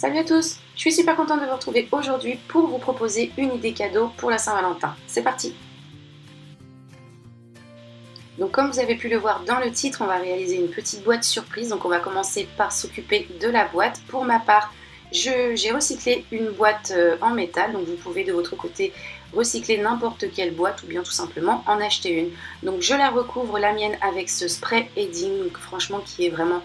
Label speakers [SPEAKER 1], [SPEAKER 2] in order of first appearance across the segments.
[SPEAKER 1] Salut à tous, je suis super contente de vous retrouver aujourd'hui pour vous proposer une idée cadeau pour la Saint-Valentin. C'est parti! Donc comme vous avez pu le voir dans le titre, on va réaliser une petite boîte surprise. Donc on va commencer par s'occuper de la boîte. Pour ma part, j'ai recyclé une boîte en métal, donc vous pouvez de votre côté recycler n'importe quelle boîte ou bien tout simplement en acheter une. Donc je la recouvre, la mienne, avec ce spray Edding, donc franchement qui est vraiment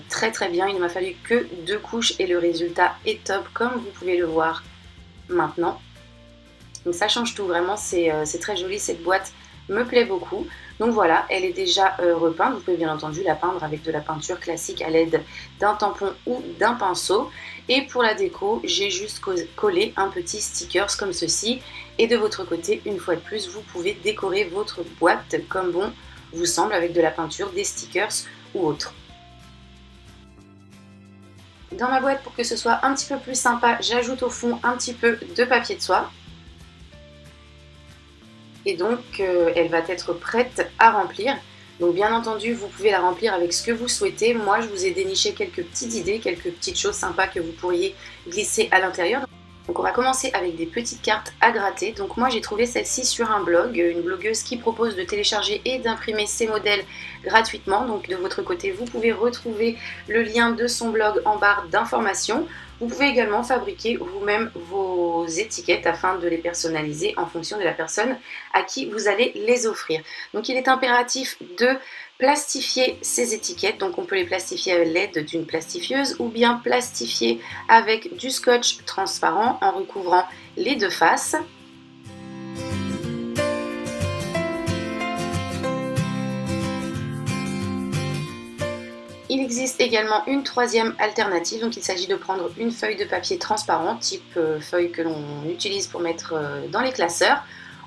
[SPEAKER 1] très très bien. Il ne m'a fallu que 2 couches et le résultat est top comme vous pouvez le voir maintenant. Donc ça change tout, vraiment c'est très joli, cette boîte me plaît beaucoup. Donc voilà, elle est déjà repeinte. Vous pouvez bien entendu la peindre avec de la peinture classique à l'aide d'un tampon ou d'un pinceau. Et pour la déco, j'ai juste collé un petit stickers comme ceci. Et de votre côté, une fois de plus, vous pouvez décorer votre boîte comme bon vous semble avec de la peinture, des stickers ou autre. Dans ma boîte, pour que ce soit un petit peu plus sympa, j'ajoute au fond un petit peu de papier de soie. Et donc elle va être prête à remplir. Donc bien entendu, vous pouvez la remplir avec ce que vous souhaitez. Moi, je vous ai déniché quelques petites idées, quelques petites choses sympas que vous pourriez glisser à l'intérieur. Donc on va commencer avec des petites cartes à gratter. Donc moi j'ai trouvé celle-ci sur un blog, une blogueuse qui propose de télécharger et d'imprimer ces modèles gratuitement. Donc de votre côté, vous pouvez retrouver le lien de son blog en barre d'informations. Vous pouvez également fabriquer vous-même vos étiquettes afin de les personnaliser en fonction de la personne à qui vous allez les offrir. Donc il est impératif de plastifier ces étiquettes, donc on peut les plastifier à l'aide d'une plastifieuse ou bien plastifier avec du scotch transparent en recouvrant les deux faces. Il existe également une troisième alternative, donc il s'agit de prendre une feuille de papier transparent, type feuille que l'on utilise pour mettre dans les classeurs.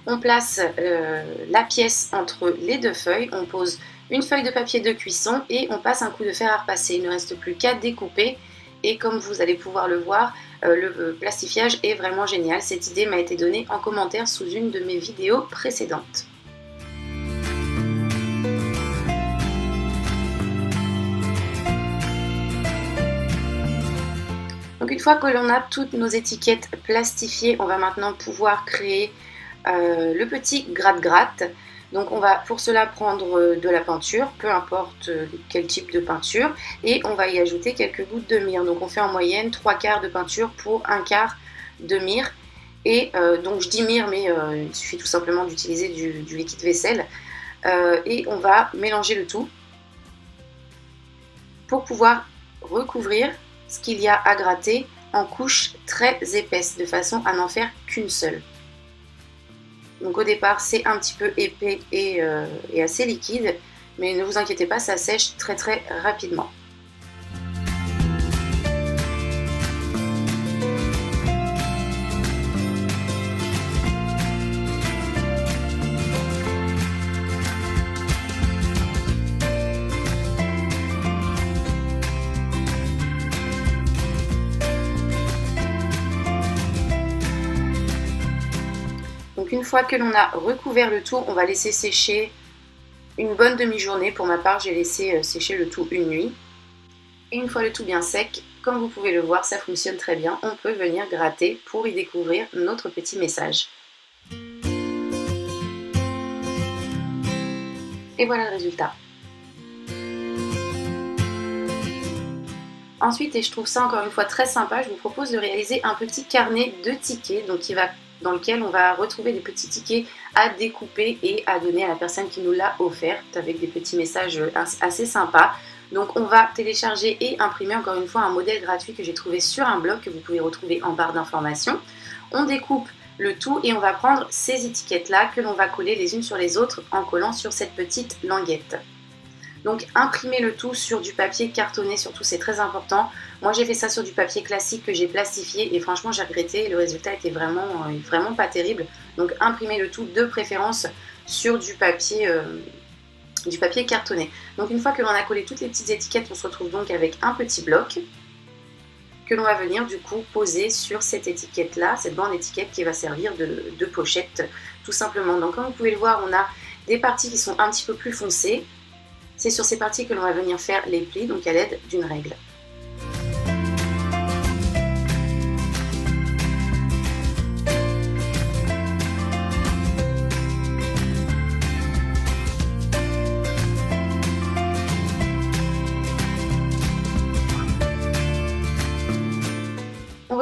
[SPEAKER 1] On place la pièce entre les deux feuilles, on pose une feuille de papier de cuisson et on passe un coup de fer à repasser. Il ne reste plus qu'à découper et comme vous allez pouvoir le voir, le plastifiage est vraiment génial. Cette idée m'a été donnée en commentaire sous une de mes vidéos précédentes. Donc une fois que l'on a toutes nos étiquettes plastifiées, on va maintenant pouvoir créer le petit gratte-gratte. Donc on va pour cela prendre de la peinture, peu importe quel type de peinture, et on va y ajouter quelques gouttes de myrrhe. Donc on fait en moyenne 3/4 de peinture pour 1/4 de myrrhe. Et donc je dis myrrhe, mais il suffit tout simplement d'utiliser du liquide vaisselle. Et on va mélanger le tout pour pouvoir recouvrir ce qu'il y a à gratter en couches très épaisses, de façon à n'en faire qu'une seule. Donc au départ c'est un petit peu épais et assez liquide, mais ne vous inquiétez pas, ça sèche très très rapidement. Donc une fois que l'on a recouvert le tout, on va laisser sécher une bonne demi-journée. Pour ma part, j'ai laissé sécher le tout une nuit. Et une fois le tout bien sec, comme vous pouvez le voir, ça fonctionne très bien. On peut venir gratter pour y découvrir notre petit message. Et voilà le résultat. Ensuite, et je trouve ça encore une fois très sympa, je vous propose de réaliser un petit carnet de tickets, dans lequel on va retrouver des petits tickets à découper et à donner à la personne qui nous l'a offerte, avec des petits messages assez sympas. Donc on va télécharger et imprimer encore une fois un modèle gratuit que j'ai trouvé sur un blog que vous pouvez retrouver en barre d'informations. On découpe le tout et on va prendre ces étiquettes là que l'on va coller les unes sur les autres en collant sur cette petite languette. Donc imprimer le tout sur du papier cartonné, surtout c'est très important. Moi j'ai fait ça sur du papier classique que j'ai plastifié et franchement j'ai regretté, le résultat était vraiment pas terrible. Donc imprimez le tout de préférence sur du papier cartonné. Donc une fois que l'on a collé toutes les petites étiquettes, on se retrouve donc avec un petit bloc que l'on va venir du coup poser sur cette étiquette là, cette bande étiquette qui va servir de pochette tout simplement. Donc comme vous pouvez le voir, on a des parties qui sont un petit peu plus foncées. C'est sur ces parties que l'on va venir faire les plis, donc à l'aide d'une règle.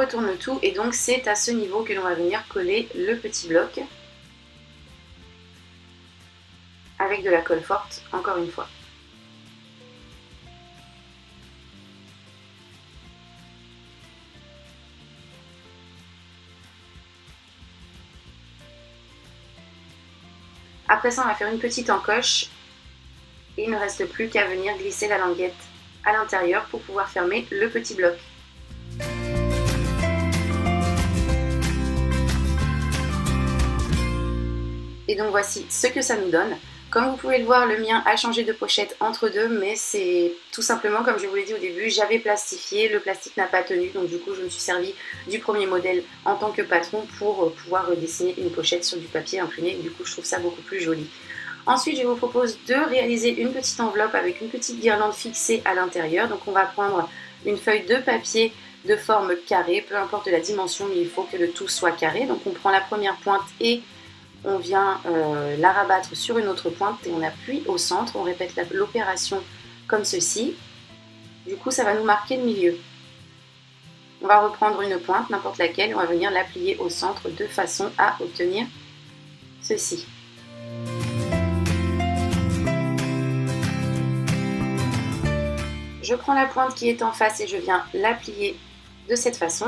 [SPEAKER 1] retourne le tout et donc c'est à ce niveau que l'on va venir coller le petit bloc avec de la colle forte, encore une fois. Après ça, on va faire une petite encoche et il ne reste plus qu'à venir glisser la languette à l'intérieur pour pouvoir fermer le petit bloc. Et donc voici ce que ça nous donne. Comme vous pouvez le voir, le mien a changé de pochette entre deux, mais c'est tout simplement comme je vous l'ai dit au début, j'avais plastifié, le plastique n'a pas tenu, donc du coup je me suis servi du premier modèle en tant que patron pour pouvoir dessiner une pochette sur du papier imprimé, et du coup je trouve ça beaucoup plus joli. Ensuite, je vous propose de réaliser une petite enveloppe avec une petite guirlande fixée à l'intérieur. Donc on va prendre une feuille de papier de forme carrée, peu importe la dimension, mais il faut que le tout soit carré. Donc on prend la première pointe et on vient la rabattre sur une autre pointe et on appuie au centre. On répète l'opération comme ceci. Du coup, ça va nous marquer le milieu. On va reprendre une pointe, n'importe laquelle, et on va venir la plier au centre de façon à obtenir ceci. Je prends la pointe qui est en face et je viens la plier de cette façon.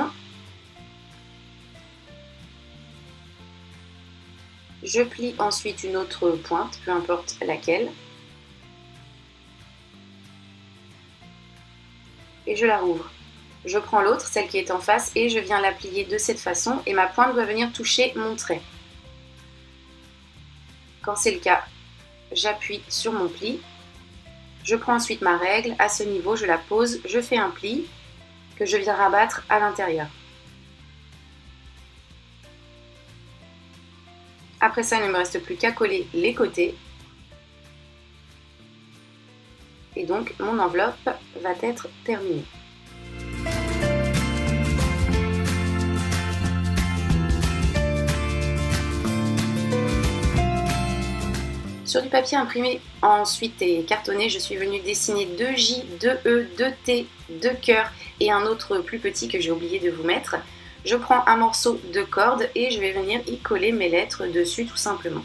[SPEAKER 1] Je plie ensuite une autre pointe, peu importe laquelle. Et je la rouvre. Je prends l'autre, celle qui est en face, et je viens la plier de cette façon et ma pointe doit venir toucher mon trait. Quand c'est le cas, j'appuie sur mon pli. Je prends ensuite ma règle, à ce niveau je la pose, je fais un pli que je viens rabattre à l'intérieur. Après ça, il ne me reste plus qu'à coller les côtés. Et donc mon enveloppe va être terminée. Sur du papier imprimé ensuite et cartonné, je suis venue dessiner 2 J, 2 E, 2 T, 2 cœurs et un autre plus petit que j'ai oublié de vous mettre. Je prends un morceau de corde et je vais venir y coller mes lettres dessus tout simplement.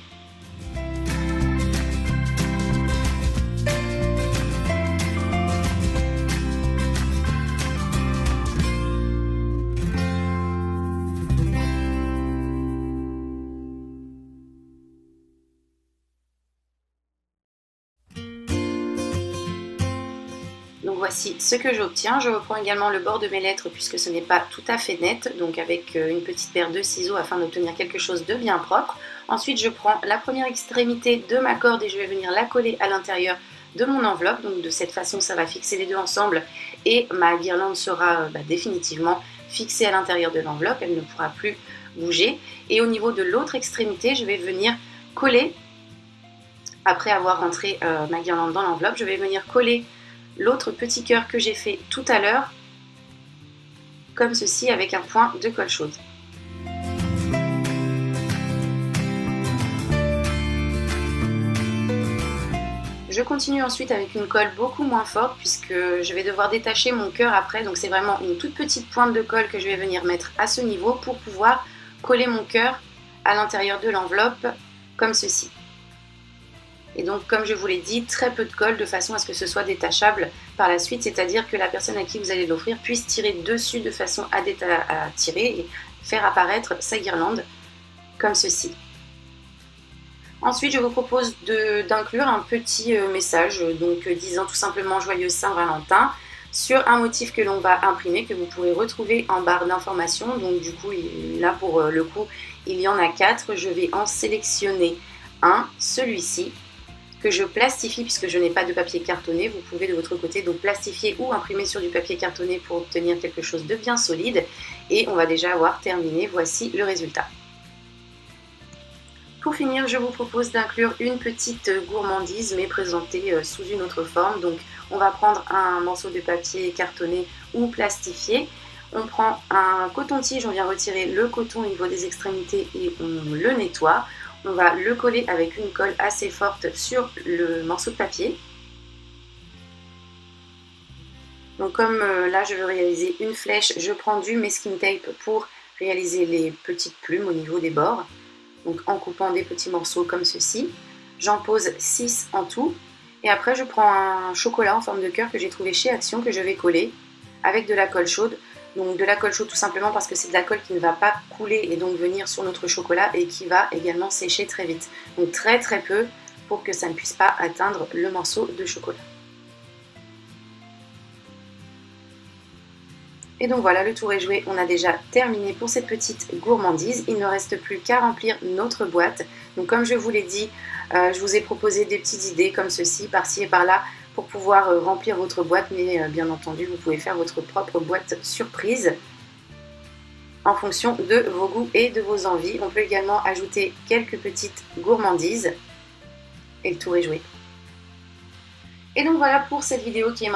[SPEAKER 1] Donc voici ce que j'obtiens. Je reprends également le bord de mes lettres puisque ce n'est pas tout à fait net, donc avec une petite paire de ciseaux afin d'obtenir quelque chose de bien propre. Ensuite, je prends la première extrémité de ma corde et je vais venir la coller à l'intérieur de mon enveloppe. Donc de cette façon, ça va fixer les deux ensemble et ma guirlande sera définitivement fixée à l'intérieur de l'enveloppe. Elle ne pourra plus bouger. Et au niveau de l'autre extrémité, je vais venir coller, après avoir rentré ma guirlande dans l'enveloppe, je vais venir coller l'autre petit cœur que j'ai fait tout à l'heure, comme ceci, avec un point de colle chaude. Je continue ensuite avec une colle beaucoup moins forte puisque je vais devoir détacher mon cœur après, donc c'est vraiment une toute petite pointe de colle que je vais venir mettre à ce niveau pour pouvoir coller mon cœur à l'intérieur de l'enveloppe, comme ceci. Et donc, comme je vous l'ai dit, très peu de colle de façon à ce que ce soit détachable par la suite, c'est-à-dire que la personne à qui vous allez l'offrir puisse tirer dessus de façon à tirer et faire apparaître sa guirlande, comme ceci. Ensuite, je vous propose d'inclure un petit message, donc disant tout simplement Joyeux Saint-Valentin, sur un motif que l'on va imprimer, que vous pourrez retrouver en barre d'informations. Donc du coup, là pour le coup, il y en a 4. Je vais en sélectionner un, celui-ci, que je plastifie puisque je n'ai pas de papier cartonné. Vous pouvez de votre côté donc plastifier ou imprimer sur du papier cartonné pour obtenir quelque chose de bien solide. Et on va déjà avoir terminé. Voici le résultat. Pour finir, je vous propose d'inclure une petite gourmandise mais présentée sous une autre forme. Donc on va prendre un morceau de papier cartonné ou plastifié. On prend un coton-tige, on vient retirer le coton au niveau des extrémités et on le nettoie. On va le coller avec une colle assez forte sur le morceau de papier. Donc comme là je veux réaliser une flèche, je prends du masking tape pour réaliser les petites plumes au niveau des bords. Donc en coupant des petits morceaux comme ceci. J'en pose 6 en tout. Et après je prends un chocolat en forme de cœur que j'ai trouvé chez Action que je vais coller avec de la colle chaude. Donc de la colle chaude tout simplement parce que c'est de la colle qui ne va pas couler et donc venir sur notre chocolat et qui va également sécher très vite. Donc très peu pour que ça ne puisse pas atteindre le morceau de chocolat. Et donc voilà, le tour est joué, on a déjà terminé pour cette petite gourmandise. Il ne reste plus qu'à remplir notre boîte. Donc comme je vous l'ai dit, je vous ai proposé des petites idées comme ceci, par-ci et par-là, pour pouvoir remplir votre boîte. Mais bien entendu, vous pouvez faire votre propre boîte surprise en fonction de vos goûts et de vos envies. On peut également ajouter quelques petites gourmandises. Et le tour est joué. Et donc voilà pour cette vidéo qui est maintenant